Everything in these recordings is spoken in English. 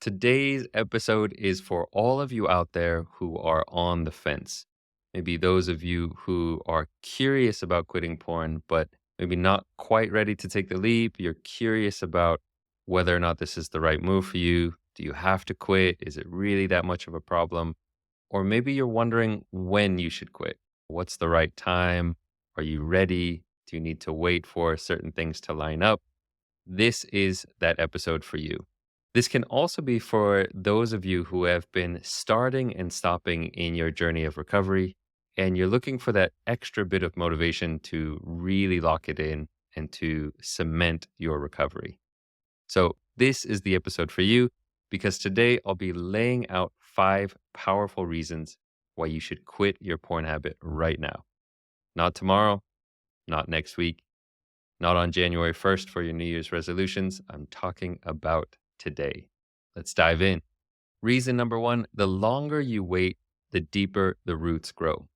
Today's episode is for all of you out there who are on the fence. Maybe those of you who are curious about quitting porn, but maybe not quite ready to take the leap. You're curious about whether or not this is the right move for you. Do you have to quit? Is it really that much of a problem? Or maybe you're wondering when you should quit. What's the right time? Are you ready? Do you need to wait for certain things to line up? This is that episode for you. This can also be for those of you who have been starting and stopping in your journey of recovery, and you're looking for that extra bit of motivation to really lock it in and to cement your recovery. So, this is the episode for you because today I'll be laying out 5 powerful reasons why you should quit your porn habit right now. Not tomorrow, not next week, not on January 1st for your New Year's resolutions. I'm talking about today. Let's dive in. Reason number one, the longer you wait, the deeper the roots grow.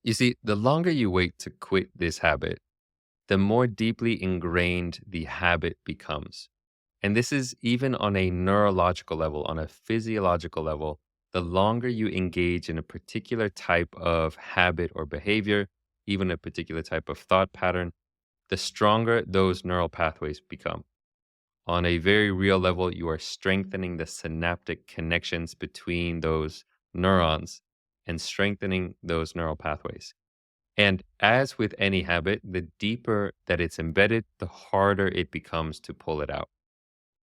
You see, the longer you wait to quit this habit, the more deeply ingrained the habit becomes. And this is even on a neurological level, on a physiological level. The longer you engage in a particular type of habit or behavior, even a particular type of thought pattern, the stronger those neural pathways become. On a very real level, you are strengthening the synaptic connections between those neurons and strengthening those neural pathways. And as with any habit, the deeper that it's embedded, the harder it becomes to pull it out.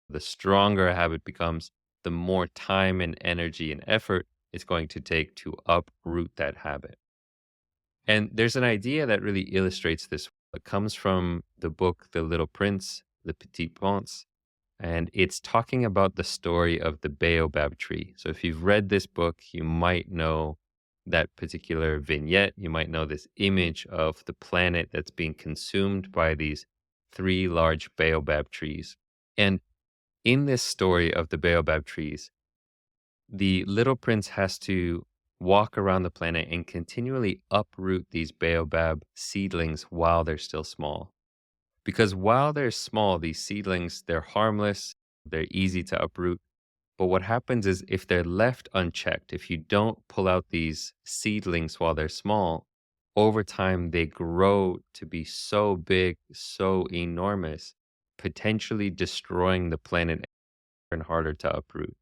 The stronger a habit becomes, the more time and energy and effort it's going to take to uproot that habit. And there's an idea that really illustrates this. It comes from the book The Little Prince, The Petit Prince, and it's talking about the story of the baobab tree. So if you've read this book, you might know that particular vignette. You might know this image of the planet that's being consumed by these three large baobab trees. And in this story of the baobab trees, the little prince has to walk around the planet and continually uproot these baobab seedlings while they're still small. Because while they're small, these seedlings, they're harmless, they're easy to uproot. But what happens is if they're left unchecked, if you don't pull out these seedlings while they're small, over time they grow to be so big, so enormous, potentially destroying the planet and harder to uproot.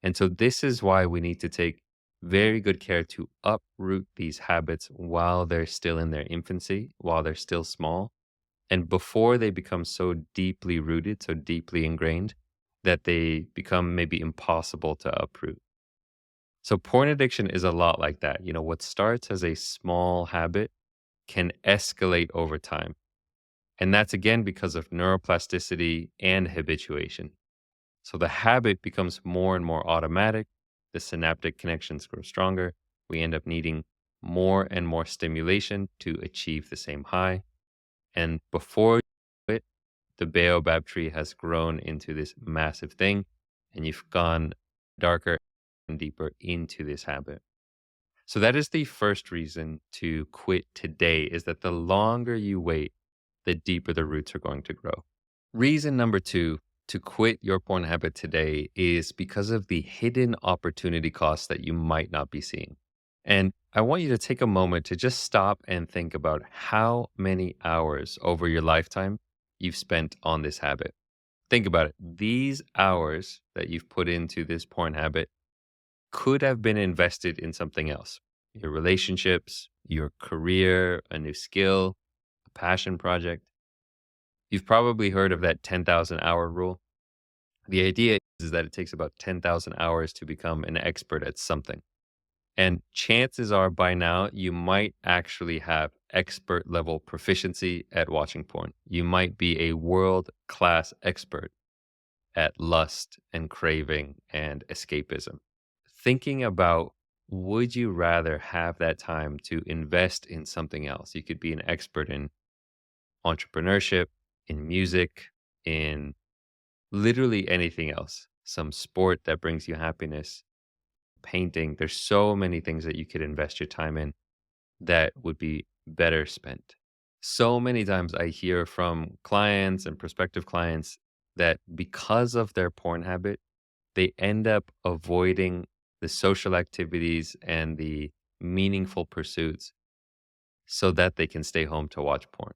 And so this is why we need to take very good care to uproot these habits while they're still in their infancy, while they're still small, and before they become so deeply rooted, so deeply ingrained, that they become maybe impossible to uproot. So porn addiction is a lot like that. You know, what starts as a small habit can escalate over time. And that's again because of neuroplasticity and habituation. So the habit becomes more and more automatic. The synaptic connections grow stronger. We end up needing more and more stimulation to achieve the same high. And before it, the baobab tree has grown into this massive thing, and you've gone darker and deeper into this habit. So that is the first reason to quit today is that the longer you wait, the deeper the roots are going to grow. Reason number two to quit your porn habit today is because of the hidden opportunity costs that you might not be seeing. And I want you to take a moment to just stop and think about how many hours over your lifetime you've spent on this habit. Think about it. These hours that you've put into this porn habit could have been invested in something else, your relationships, your career, a new skill, a passion project. You've probably heard of that 10,000 hour rule. The idea is that it takes about 10,000 hours to become an expert at something. And chances are by now, you might actually have expert level proficiency at watching porn. You might be a world class expert at lust and craving and escapism. Thinking about would you rather have that time to invest in something else? You could be an expert in entrepreneurship, in music, in literally anything else, some sport that brings you happiness, painting. There's so many things that you could invest your time in that would be better spent. So many times I hear from clients and prospective clients that because of their porn habit, they end up avoiding the social activities and the meaningful pursuits so that they can stay home to watch porn.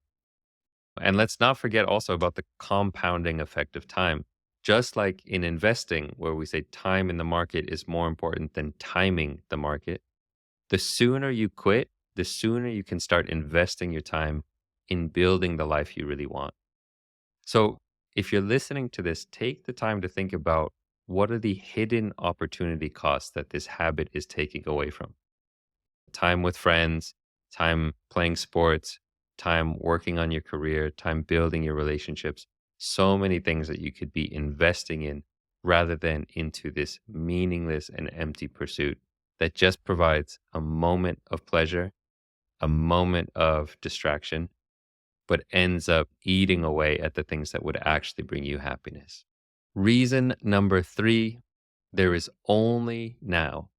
And let's not forget also about the compounding effect of time. Just like in investing, where we say time in the market is more important than timing the market, the sooner you quit, the sooner you can start investing your time in building the life you really want. So, if you're listening to this, take the time to think about what are the hidden opportunity costs that this habit is taking away from time with friends, time playing sports, time working on your career, time building your relationships. So many things that you could be investing in rather than into this meaningless and empty pursuit that just provides a moment of pleasure, a moment of distraction, but ends up eating away at the things that would actually bring you happiness. Reason number three, there is only now.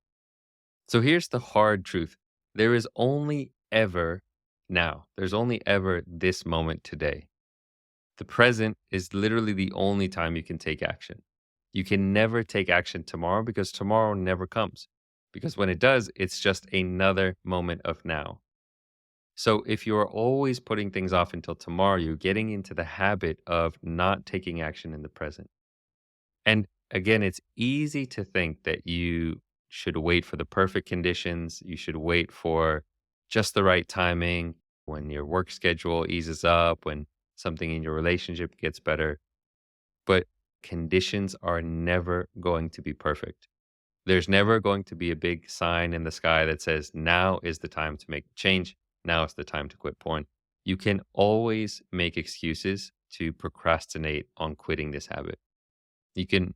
So here's the hard truth. There is only ever now. There's only ever this moment today. The present is literally the only time you can take action. You can never take action tomorrow because tomorrow never comes. Because when it does, it's just another moment of now. So if you're always putting things off until tomorrow, you're getting into the habit of not taking action in the present. And again, it's easy to think that you should wait for the perfect conditions. You should wait for just the right timing when your work schedule eases up, when something in your relationship gets better. But conditions are never going to be perfect. There's never going to be a big sign in the sky that says, now is the time to make change. Now is the time to quit porn. You can always make excuses to procrastinate on quitting this habit. You can,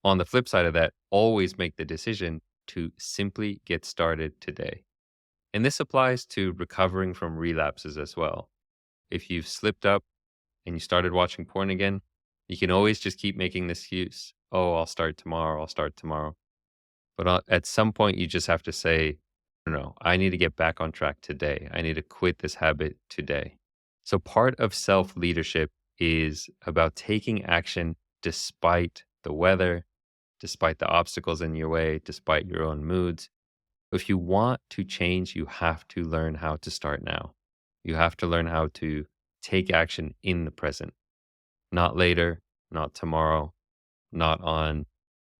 on the flip side of that, always make the decision to simply get started today. And this applies to recovering from relapses as well. If you've slipped up and you started watching porn again, you can always just keep making this excuse. Oh, I'll start tomorrow. I'll start tomorrow. But at some point, you just have to say, no, I need to get back on track today. I need to quit this habit today. So part of self leadership is about taking action despite the weather, despite the obstacles in your way, despite your own moods. If you want to change, you have to learn how to start now. You have to learn how to take action in the present, not later, not tomorrow, not on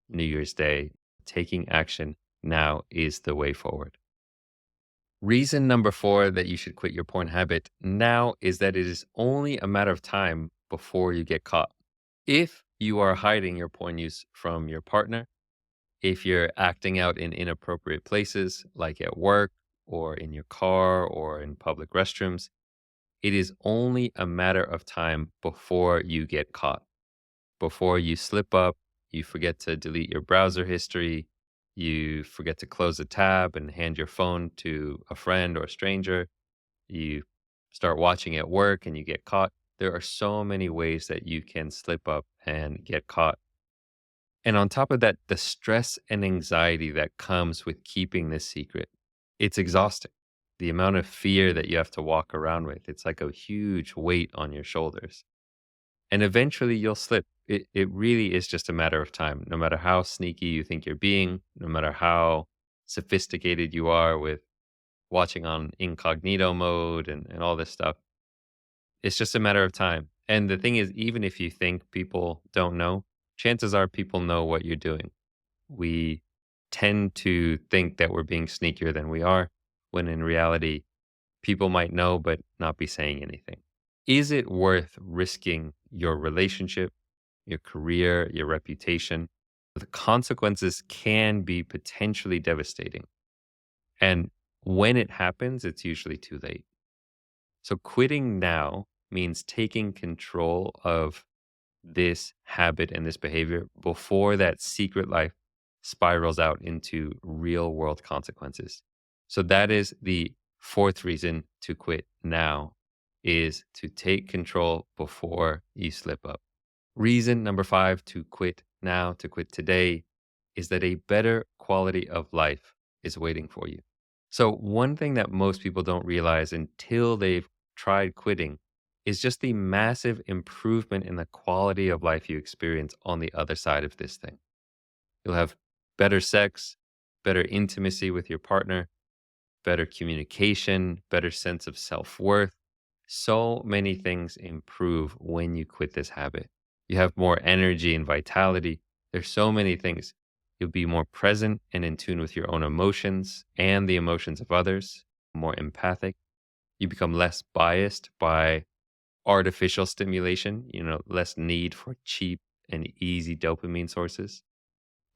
New Year's Day. Taking action now is the way forward. Reason number four that you should quit your porn habit now is that it is only a matter of time before you get caught. If you are hiding your porn use from your partner, if you're acting out in inappropriate places like at work or in your car or in public restrooms, it is only a matter of time before you get caught. Before you slip up, you forget to delete your browser history, you forget to close a tab and hand your phone to a friend or a stranger, you start watching at work and you get caught. There are so many ways that you can slip up and get caught. And on top of that, the stress and anxiety that comes with keeping this secret, it's exhausting. The amount of fear that you have to walk around with, it's like a huge weight on your shoulders. And eventually you'll slip. It really is just a matter of time. No matter how sneaky you think you're being, no matter how sophisticated you are with watching on incognito mode and all this stuff, it's just a matter of time. And the thing is, even if you think people don't know, chances are people know what you're doing. We tend to think that we're being sneakier than we are, when in reality, people might know but not be saying anything. Is it worth risking your relationship, your career, your reputation? The consequences can be potentially devastating. And when it happens, it's usually too late. So quitting now means taking control of this habit and this behavior before that secret life spirals out into real world consequences. So that is the fourth reason to quit now, is to take control before you slip up. Reason number five to quit now, to quit today, is that a better quality of life is waiting for you. So one thing that most people don't realize until they've tried quitting is just the massive improvement in the quality of life you experience on the other side of this thing. You'll have better sex, better intimacy with your partner, better communication, better sense of self worth. So many things improve when you quit this habit. You have more energy and vitality. There's so many things. You'll be more present and in tune with your own emotions and the emotions of others, more empathic. You become less biased by artificial stimulation, less need for cheap and easy dopamine sources,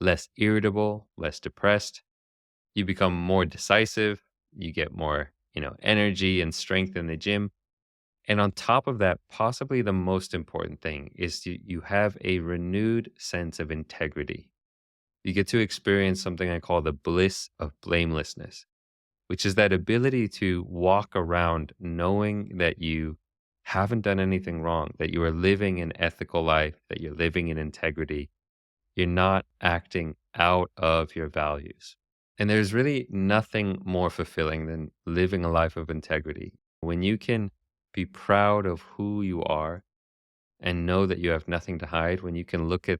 less irritable, less depressed. You become more decisive. You get more, energy and strength in the gym. And on top of that, possibly the most important thing is you have a renewed sense of integrity. You get to experience something I call the bliss of blamelessness, which is that ability to walk around knowing that you haven't done anything wrong, that you are living an ethical life, that you're living in integrity. You're not acting out of your values. And there's really nothing more fulfilling than living a life of integrity. When you can be proud of who you are and know that you have nothing to hide, when you can look at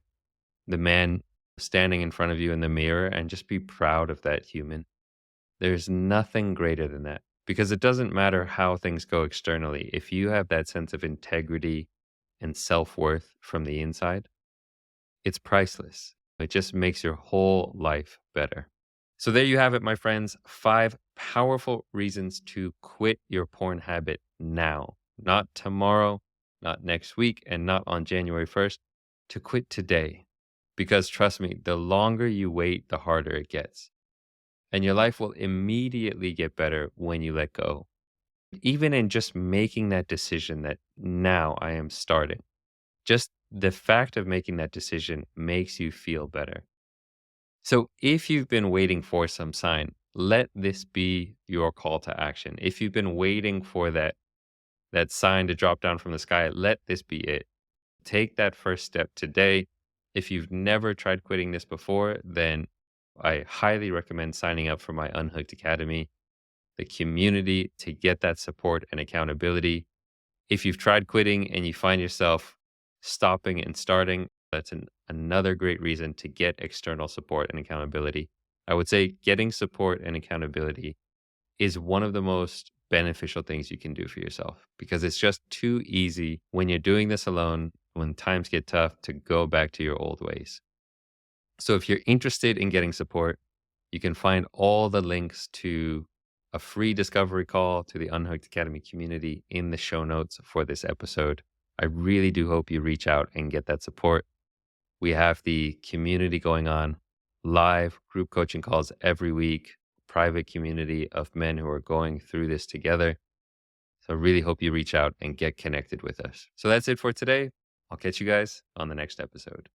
the man standing in front of you in the mirror and just be proud of that human, there's nothing greater than that. Because it doesn't matter how things go externally. If you have that sense of integrity and self worth from the inside, it's priceless. It just makes your whole life better. So there you have it, my friends. 5 powerful reasons to quit your porn habit now, not tomorrow, not next week, and not on January 1st, to quit today. Because trust me, the longer you wait, the harder it gets. And your life will immediately get better when you let go. Even in just making that decision that now I am starting, just the fact of making that decision makes you feel better. So if you've been waiting for some sign, let this be your call to action. If you've been waiting for that sign to drop down from the sky, let this be it. Take that first step today. If you've never tried quitting this before, then I highly recommend signing up for my Unhooked Academy, the community to get that support and accountability. If you've tried quitting and you find yourself stopping and starting, that's another great reason to get external support and accountability. I would say getting support and accountability is one of the most beneficial things you can do for yourself because it's just too easy when you're doing this alone, when times get tough, to go back to your old ways. So if you're interested in getting support, you can find all the links to a free discovery call to the Unhooked Academy community in the show notes for this episode. I really do hope you reach out and get that support. We have the community going on, live group coaching calls every week, private community of men who are going through this together. So I really hope you reach out and get connected with us. So that's it for today. I'll catch you guys on the next episode.